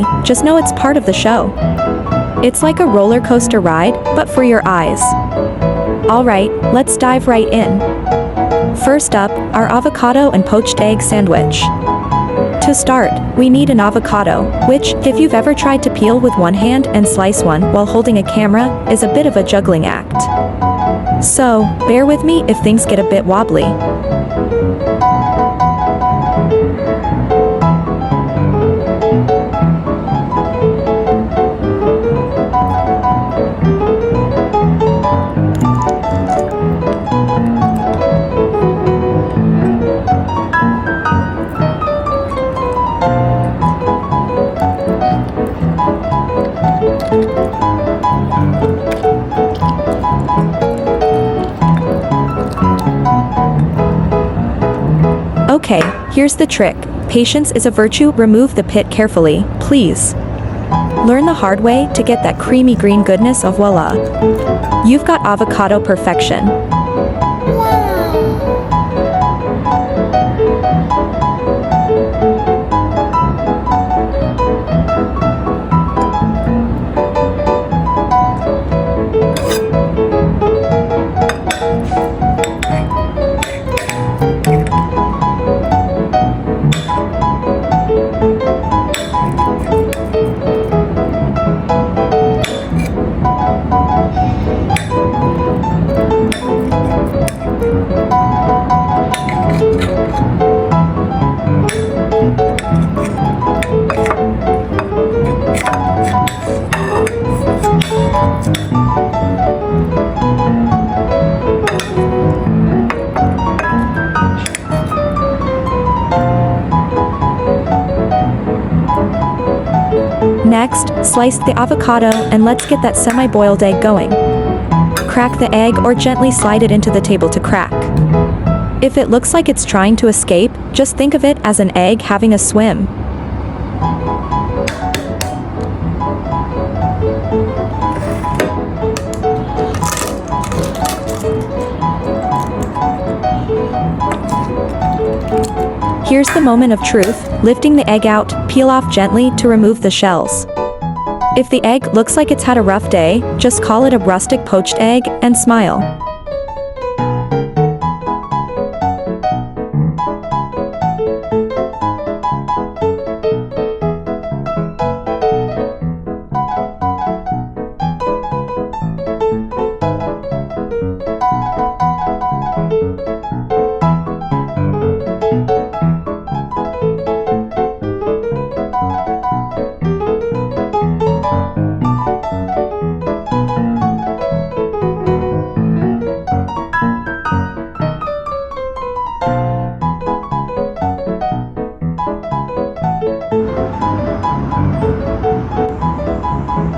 scary, just know it's part of the show. It's like a roller coaster ride, but for your eyes. Alright, let's dive right in. First up, our avocado and poached egg sandwich. To start, we need an avocado, which, if you've ever tried to peel with one hand and slice one while holding a camera, is a bit of a juggling act. So, bear with me if things get a bit wobbly. Okay, here's the trick. Patience is a virtue. Remove the pit carefully, please. Learn the hard way to get that creamy green goodness of voila. You've got avocado perfection. Next, slice the avocado and let's get that semi-boiled egg going. Crack the egg or gently slide it into the table to crack. If it looks like it's trying to escape, just think of it as an egg having a swim. Here's the moment of truth, lifting the egg out, peel off gently to remove the shells. If the egg looks like it's had a rough day, just call it a rustic poached egg and smile.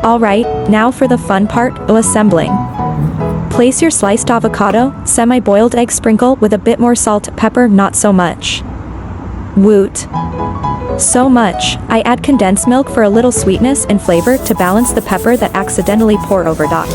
Alright, now for the fun part, assembling. Place your sliced avocado, semi-boiled egg, sprinkle with a bit more salt, pepper not so much. Woot. So much, I add condensed milk for a little sweetness and flavor to balance the pepper that accidentally pour over top.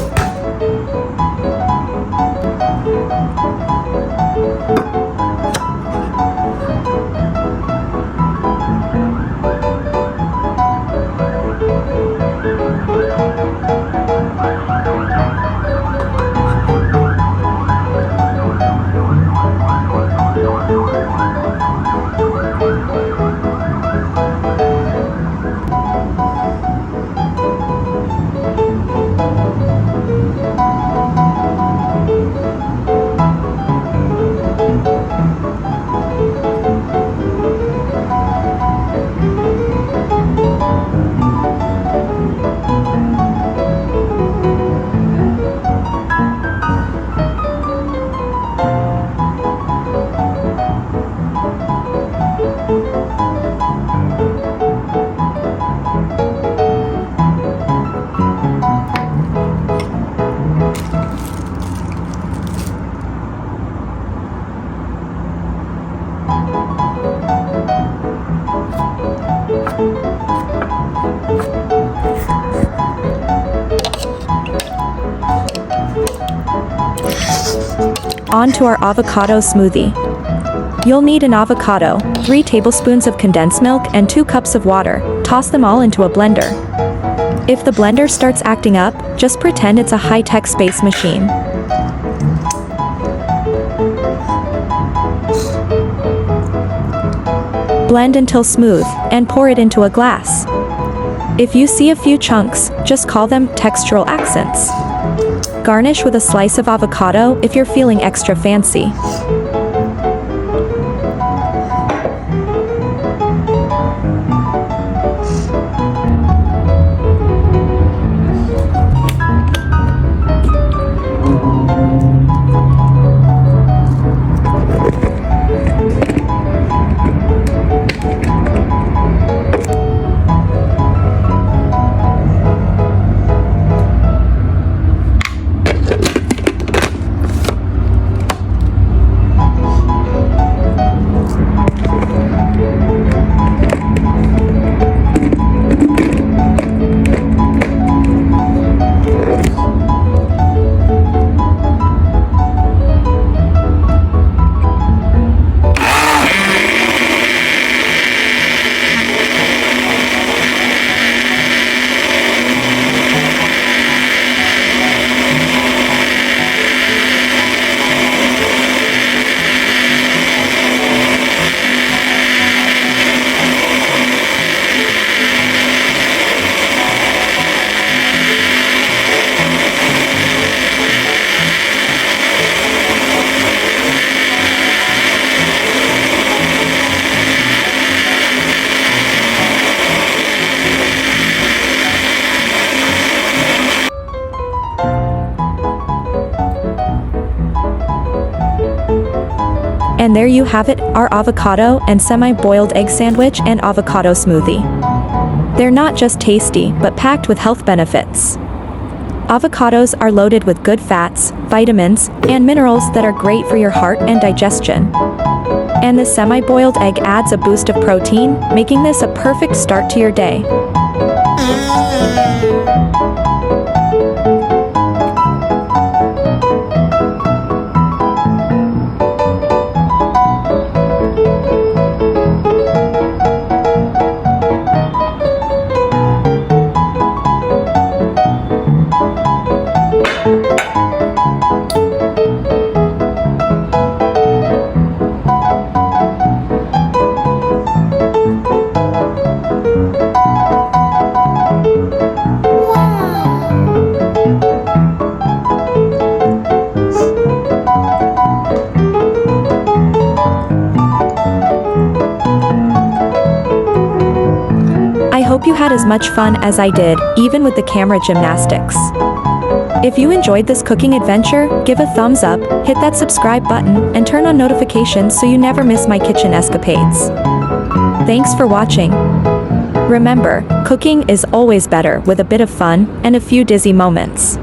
On to our avocado smoothie. You'll need an avocado, 3 tablespoons of condensed milk and 2 cups of water. toss them all into a blender. If the blender starts acting up, just pretend it's a high-tech space machine. Blend until smooth, and pour it into a glass. If you see a few chunks, just call them textural accents. Garnish with a slice of avocado if you're feeling extra fancy. And there you have it, our avocado and semi-boiled egg sandwich and avocado smoothie. They're not just tasty, but packed with health benefits. Avocados are loaded with good fats, vitamins, and minerals that are great for your heart and digestion. And the semi-boiled egg adds a boost of protein, making this a perfect start to your day. I hope you had as much fun as I did, even with the camera gymnastics. If you enjoyed this cooking adventure, give a thumbs up, hit that subscribe button, and turn on notifications so you never miss my kitchen escapades. Thanks for watching. Remember, cooking is always better with a bit of fun and a few dizzy moments.